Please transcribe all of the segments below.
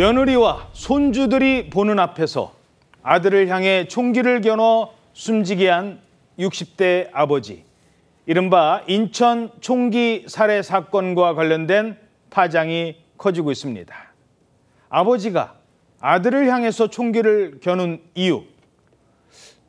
며느리와 손주들이 보는 앞에서 아들을 향해 총기를 겨눠 숨지게 한 60대 아버지. 이른바 인천 총기 살해 사건과 관련된 파장이 커지고 있습니다. 아버지가 아들을 향해서 총기를 겨눈 이유.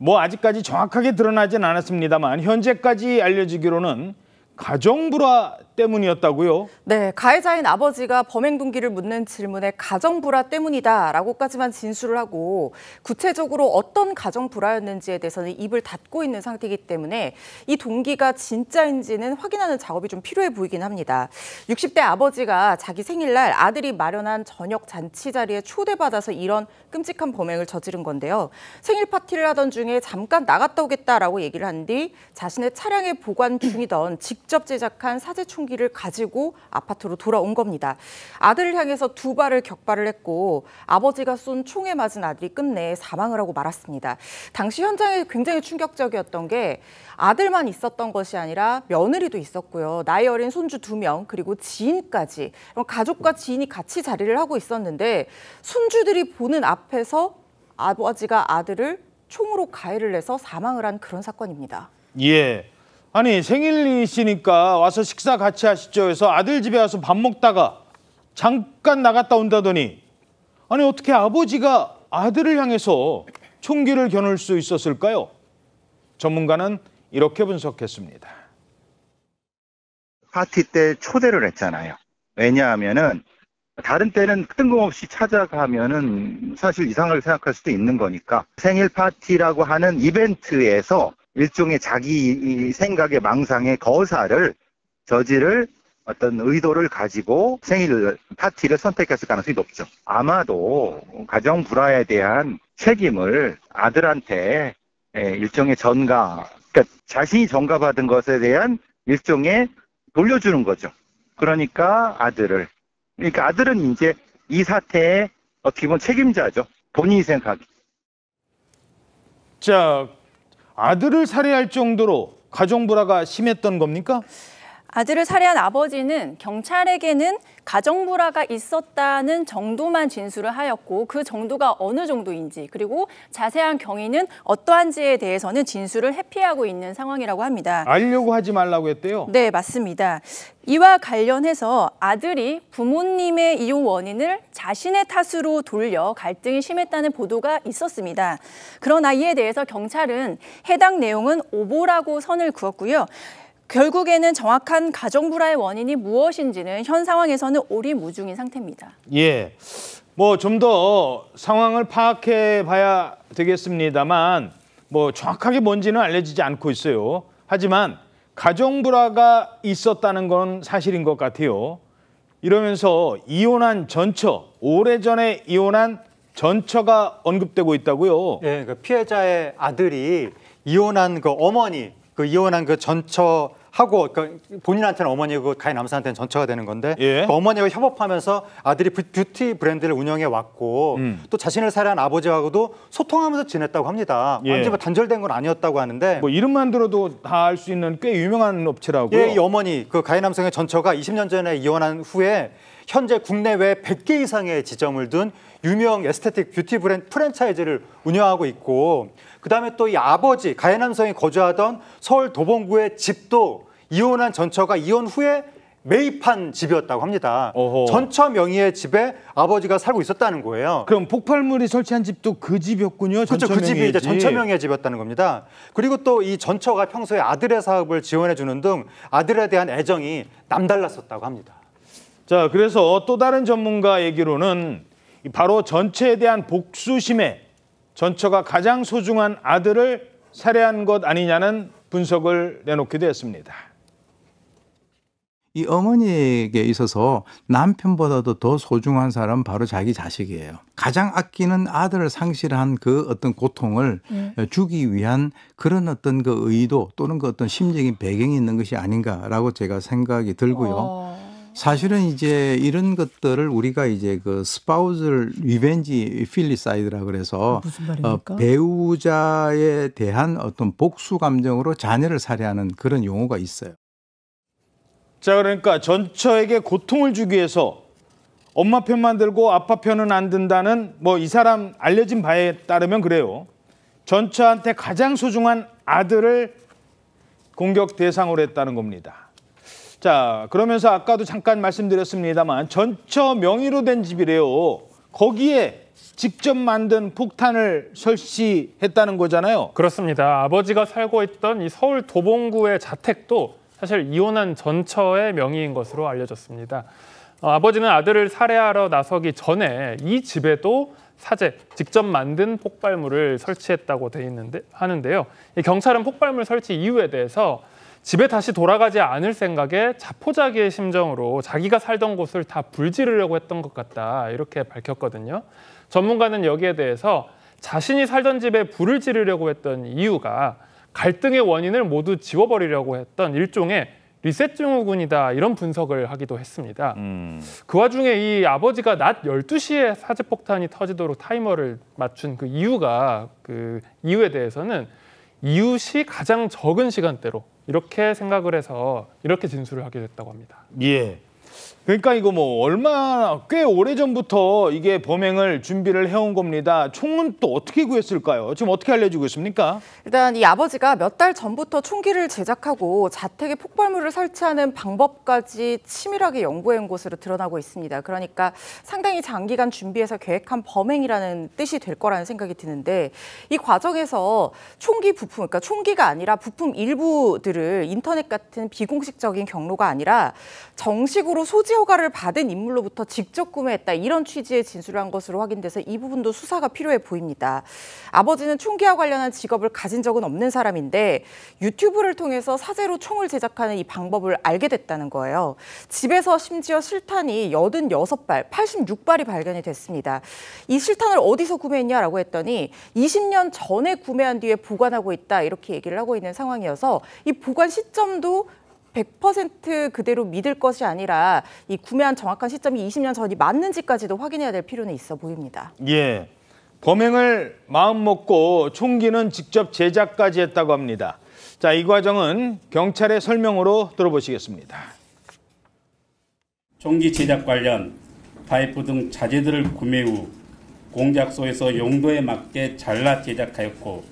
아직까지 정확하게 드러나진 않았습니다만 현재까지 알려지기로는 가정불화 때문이었다고요? 네, 가해자인 아버지가 범행 동기를 묻는 질문에 가정불화 때문이다라고까지만 진술을 하고 구체적으로 어떤 가정불화였는지에 대해서는 입을 닫고 있는 상태이기 때문에 이 동기가 진짜인지는 확인하는 작업이 좀 필요해 보이긴 합니다. 60대 아버지가 자기 생일날 아들이 마련한 저녁 잔치 자리에 초대받아서 이런 끔찍한 범행을 저지른 건데요. 생일 파티를 하던 중에 잠깐 나갔다 오겠다라고 얘기를 한 뒤 자신의 차량에 보관 중이던 직접 제작한 사제 총기를 가지고 아파트로 돌아온 겁니다. 아들을 향해서 두 발을 격발을 했고 아버지가 쏜 총에 맞은 아들이 끝내 사망을 하고 말았습니다. 당시 현장에 굉장히 충격적이었던 게 아들만 있었던 것이 아니라 며느리도 있었고요. 나이 어린 손주 2명 그리고 지인까지 가족과 지인이 같이 자리를 하고 있었는데 손주들이 보는 앞에서 아버지가 아들을 총으로 가해를 해서 사망을 한 그런 사건입니다. 예. 아니 생일이시니까 와서 식사 같이 하시죠 해서 아들 집에 와서 밥 먹다가 잠깐 나갔다 온다더니 아니 어떻게 아버지가 아들을 향해서 총기를 겨눌 수 있었을까요? 전문가는 이렇게 분석했습니다. 파티 때 초대를 했잖아요. 왜냐하면은 다른 때는 뜬금없이 찾아가면은 사실 이상하게 생각할 수도 있는 거니까 생일 파티라고 하는 이벤트에서 일종의 자기 생각의 망상의 거사를 저지를 어떤 의도를 가지고 생일 파티를 선택했을 가능성이 높죠. 아마도 가정 불화에 대한 책임을 아들한테 일종의 전가, 그러니까 자신이 전가받은 것에 대한 일종의 돌려주는 거죠. 그러니까 아들은 이제 이 사태의 어떻게 보면 책임자죠. 본인이 생각하기. 자, 아들을 살해할 정도로 가정불화가 심했던 겁니까? 아들을 살해한 아버지는 경찰에게는 가정불화가 있었다는 정도만 진술을 하였고 그 정도가 어느 정도인지 그리고 자세한 경위는 어떠한지에 대해서는 진술을 회피하고 있는 상황이라고 합니다. 알려고 하지 말라고 했대요? 네, 맞습니다. 이와 관련해서 아들이 부모님의 이혼 원인을 자신의 탓으로 돌려 갈등이 심했다는 보도가 있었습니다. 그러나 이에 대해서 경찰은 해당 내용은 오보라고 선을 그었고요. 결국에는 정확한 가정불화의 원인이 무엇인지는 현 상황에서는 오리무중인 상태입니다. 예, 좀 더 상황을 파악해 봐야 되겠습니다만 정확하게 뭔지는 알려지지 않고 있어요. 하지만 가정불화가 있었다는 건 사실인 것 같아요. 이러면서 이혼한 전처, 오래전에 이혼한 전처가 언급되고 있다고요? 네, 그 피해자의 아들이 이혼한 그 어머니, 그 이혼한 그 전처하고 그러니까 본인한테는 어머니고 가해 남성한테는 전처가 되는 건데 예. 그 어머니와 협업하면서 아들이 뷰티 브랜드를 운영해 왔고 또 자신을 살해한 아버지하고도 소통하면서 지냈다고 합니다. 예. 완전히 단절된 건 아니었다고 하는데 이름만 들어도 다 알 수 있는 꽤 유명한 업체라고요? 예, 이 어머니 그 가해 남성의 전처가 20년 전에 이혼한 후에 현재 국내외 100개 이상의 지점을 둔 유명 에스테틱 뷰티 브랜드 프랜차이즈를 운영하고 있고 그다음에 또 이 아버지 가해 남성이 거주하던 서울 도봉구의 집도 이혼한 전처가 이혼 후에 매입한 집이었다고 합니다. 어허. 전처 명의의 집에 아버지가 살고 있었다는 거예요. 그럼 폭발물이 설치한 집도 그 집이었군요. 그렇죠. 그 집이 이제 전처 명의의 집이었다는 겁니다. 그리고 또 이 전처가 평소에 아들의 사업을 지원해주는 등 아들에 대한 애정이 남달랐었다고 합니다. 자, 그래서 또 다른 전문가 얘기로는 바로 전처에 대한 복수심에 전처가 가장 소중한 아들을 살해한 것 아니냐는 분석을 내놓기도 했습니다. 이 어머니에게 있어서 남편보다도 더 소중한 사람은 바로 자기 자식이에요. 가장 아끼는 아들을 상실한 그 어떤 고통을 주기 위한 그런 어떤 그 의도 또는 그 어떤 심적인 배경이 있는 것이 아닌가라고 제가 생각이 들고요. 사실은 이제 이런 것들을 우리가 이제 그 스파우스 리벤지 필리사이드라 그래서 무슨 말입니까? 배우자에 대한 어떤 복수 감정으로 자녀를 살해하는 그런 용어가 있어요. 자, 그러니까 전처에게 고통을 주기 위해서 엄마 편만 들고 아빠 편은 안 든다는 뭐 이 사람 알려진 바에 따르면 그래요. 전처한테 가장 소중한 아들을 공격 대상으로 했다는 겁니다. 자, 그러면서 아까도 잠깐 말씀드렸습니다만 전처 명의로 된 집이래요. 거기에 직접 만든 폭탄을 설치했다는 거잖아요. 그렇습니다. 아버지가 살고 있던 이 서울 도봉구의 자택도 사실 이혼한 전처의 명의인 것으로 알려졌습니다. 아버지는 아들을 살해하러 나서기 전에 이 집에도 사제, 직접 만든 폭발물을 설치했다고 하는데요. 경찰은 폭발물 설치 이유에 대해서 집에 다시 돌아가지 않을 생각에 자포자기의 심정으로 자기가 살던 곳을 다 불지르려고 했던 것 같다, 이렇게 밝혔거든요. 전문가는 여기에 대해서 자신이 살던 집에 불을 지르려고 했던 이유가 갈등의 원인을 모두 지워버리려고 했던 일종의 리셋 증후군이다, 이런 분석을 하기도 했습니다. 그 와중에 이 아버지가 낮 12시에 사제폭탄이 터지도록 타이머를 맞춘 그 이유에 대해서는 이웃이 가장 적은 시간대로 이렇게 생각을 해서 이렇게 진술을 하게 됐다고 합니다. 예. 그러니까 이거 뭐 얼마나 꽤 오래전부터 이게 범행을 준비를 해온 겁니다. 총은 또 어떻게 구했을까요? 지금 어떻게 알려지고 있습니까? 일단 이 아버지가 몇 달 전부터 총기를 제작하고 자택에 폭발물을 설치하는 방법까지 치밀하게 연구해온 것으로 드러나고 있습니다. 그러니까 상당히 장기간 준비해서 계획한 범행이라는 뜻이 될 거라는 생각이 드는데, 이 과정에서 총기 부품, 그러니까 총기가 아니라 부품 일부들을 인터넷 같은 비공식적인 경로가 아니라 정식으로 소지 허가를 받은 인물로부터 직접 구매했다, 이런 취지의 진술을 한 것으로 확인돼서 이 부분도 수사가 필요해 보입니다. 아버지는 총기와 관련한 직업을 가진 적은 없는 사람인데 유튜브를 통해서 사제로 총을 제작하는 이 방법을 알게 됐다는 거예요. 집에서 심지어 실탄이 86발, 86발이 발견이 됐습니다. 이 실탄을 어디서 구매했냐라고 했더니 20년 전에 구매한 뒤에 보관하고 있다, 이렇게 얘기를 하고 있는 상황이어서 이 보관 시점도 100% 그대로 믿을 것이 아니라 이 구매한 정확한 시점이 20년 전이 맞는지까지도 확인해야 될 필요는 있어 보입니다. 예. 범행을 마음먹고 총기는 직접 제작까지 했다고 합니다. 자, 이 과정은 경찰의 설명으로 들어보시겠습니다. 총기 제작 관련 파이프 등 자재들을 구매 후 공작소에서 용도에 맞게 잘라 제작하였고,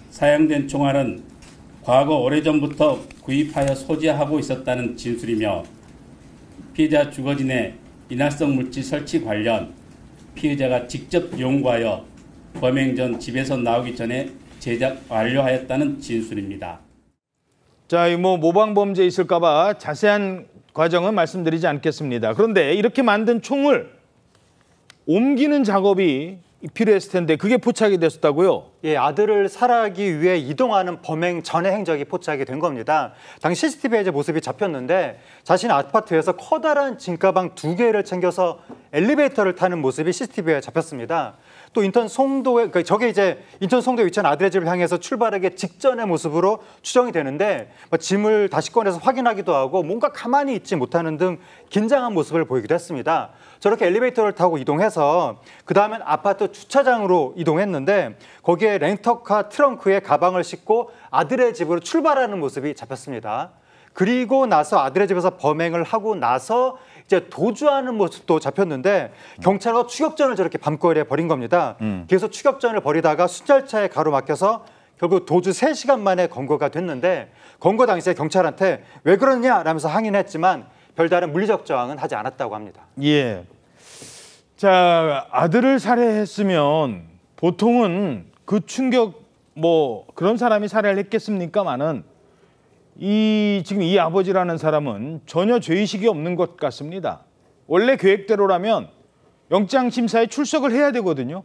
사용된 총알은 과거 오래전부터 구입하여 소지하고 있었다는 진술이며, 피해자 주거진의 인화성 물질 설치 관련 피의자가 직접 연구하여 범행 전 집에서 나오기 전에 제작 완료하였다는 진술입니다. 자, 이 모방 범죄 있을까봐 자세한 과정은 말씀드리지 않겠습니다. 그런데 이렇게 만든 총을 옮기는 작업이 필요했을 텐데 그게 포착이 됐었다고요? 예, 아들을 살해하기 위해 이동하는 범행 전의 행적이 포착이 된 겁니다. 당시 CCTV에 이제 모습이 잡혔는데 자신의 아파트에서 커다란 짐가방 2개를 챙겨서 엘리베이터를 타는 모습이 CCTV에 잡혔습니다. 또 인천 송도에, 그러니까 저게 이제 인천 송도에 위치한 아들의 집을 향해서 출발하기 직전의 모습으로 추정이 되는데, 짐을 다시 꺼내서 확인하기도 하고 뭔가 가만히 있지 못하는 등 긴장한 모습을 보이기도 했습니다. 저렇게 엘리베이터를 타고 이동해서 그 다음엔 아파트 주차장으로 이동했는데 거기에 렌터카 트렁크에 가방을 싣고 아들의 집으로 출발하는 모습이 잡혔습니다. 그리고 나서 아들의 집에서 범행을 하고 나서 이제 도주하는 모습도 잡혔는데 경찰과 추격전을 저렇게 밤거리에 벌인 겁니다. 계속 추격전을 벌이다가 순찰차에 가로막혀서 결국 도주 3시간 만에 검거가 됐는데, 검거 당시에 경찰한테 왜 그러냐라면서 항의는 했지만 별다른 물리적 저항은 하지 않았다고 합니다. 예. 자, 아들을 살해했으면 보통은 그 충격 그런 사람이 살해를 했겠습니까마는 지금 이 아버지라는 사람은 전혀 죄의식이 없는 것 같습니다. 원래 계획대로라면 영장 심사에 출석을 해야 되거든요.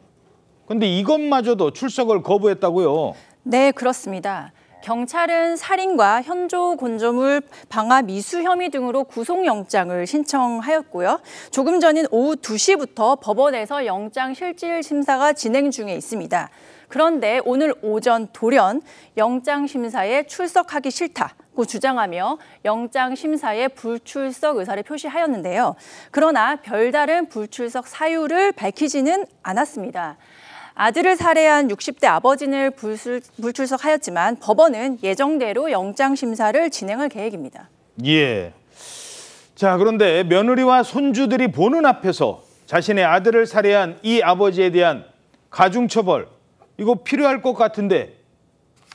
근데 이것마저도 출석을 거부했다고요? 네, 그렇습니다. 경찰은 살인과 현조 건조물 방화 미수 혐의 등으로 구속영장을 신청하였고요. 조금 전인 오후 2시부터 법원에서 영장 실질 심사가 진행 중에 있습니다. 그런데 오늘 오전 돌연 영장 심사에 출석하기 싫다고 주장하며 영장 심사에 불출석 의사를 표시하였는데요. 그러나 별다른 불출석 사유를 밝히지는 않았습니다. 아들을 살해한 60대 아버지는 불출석하였지만 법원은 예정대로 영장 심사를 진행할 계획입니다. 예. 자, 그런데 며느리와 손주들이 보는 앞에서 자신의 아들을 살해한 이 아버지에 대한 가중처벌, 이거 필요할 것 같은데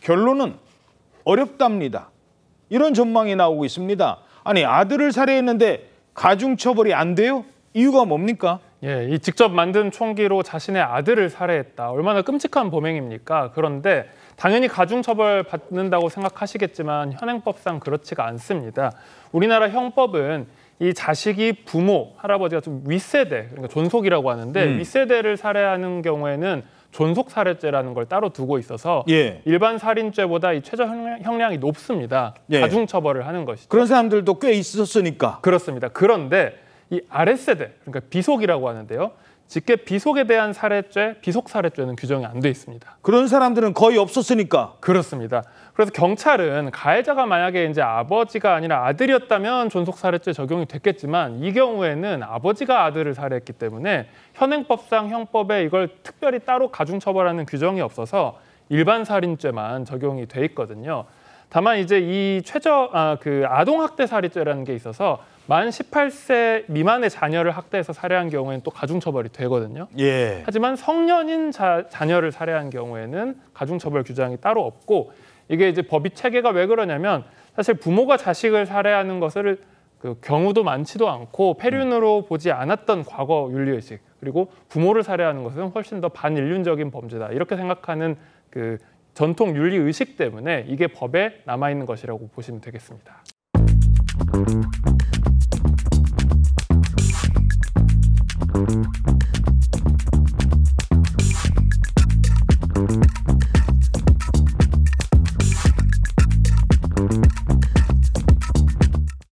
결론은 어렵답니다. 이런 전망이 나오고 있습니다. 아니, 아들을 살해했는데 가중처벌이 안 돼요? 이유가 뭡니까? 예, 이 직접 만든 총기로 자신의 아들을 살해했다. 얼마나 끔찍한 범행입니까? 그런데 당연히 가중처벌 받는다고 생각하시겠지만 현행법상 그렇지가 않습니다. 우리나라 형법은 이 자식이 부모, 할아버지가 좀 윗세대, 그러니까 존속이라고 하는데 윗세대를 살해하는 경우에는 존속살해죄라는 걸 따로 두고 있어서 예. 일반 살인죄보다 이 최저 형량이 높습니다. 예. 가중처벌을 하는 것이죠. 그런 사람들도 꽤 있었으니까. 그렇습니다. 그런데 이 아랫세대, 그러니까 비속이라고 하는데요. 직계 비속에 대한 살해죄, 비속살해죄는 규정이 안 돼 있습니다. 그런 사람들은 거의 없었으니까. 그렇습니다. 그래서 경찰은 가해자가 만약에 이제 아버지가 아니라 아들이었다면 존속살해죄 적용이 됐겠지만 이 경우에는 아버지가 아들을 살해했기 때문에 현행법상 형법에 이걸 특별히 따로 가중처벌하는 규정이 없어서 일반 살인죄만 적용이 돼 있거든요. 다만 이제 이 아동학대살인죄라는 게 있어서 만 18세 미만의 자녀를 학대해서 살해한 경우에는 또 가중처벌이 되거든요. 예. 하지만 성년인 자녀를 살해한 경우에는 가중처벌 규정이 따로 없고 이게 이제 법이 체계가 왜 그러냐면 사실 부모가 자식을 살해하는 것을 그 경우도 많지도 않고 폐륜으로 보지 않았던 과거 윤리의식 그리고 부모를 살해하는 것은 훨씬 더 반인륜적인 범죄다 이렇게 생각하는 그 전통 윤리의식 때문에 이게 법에 남아있는 것이라고 보시면 되겠습니다.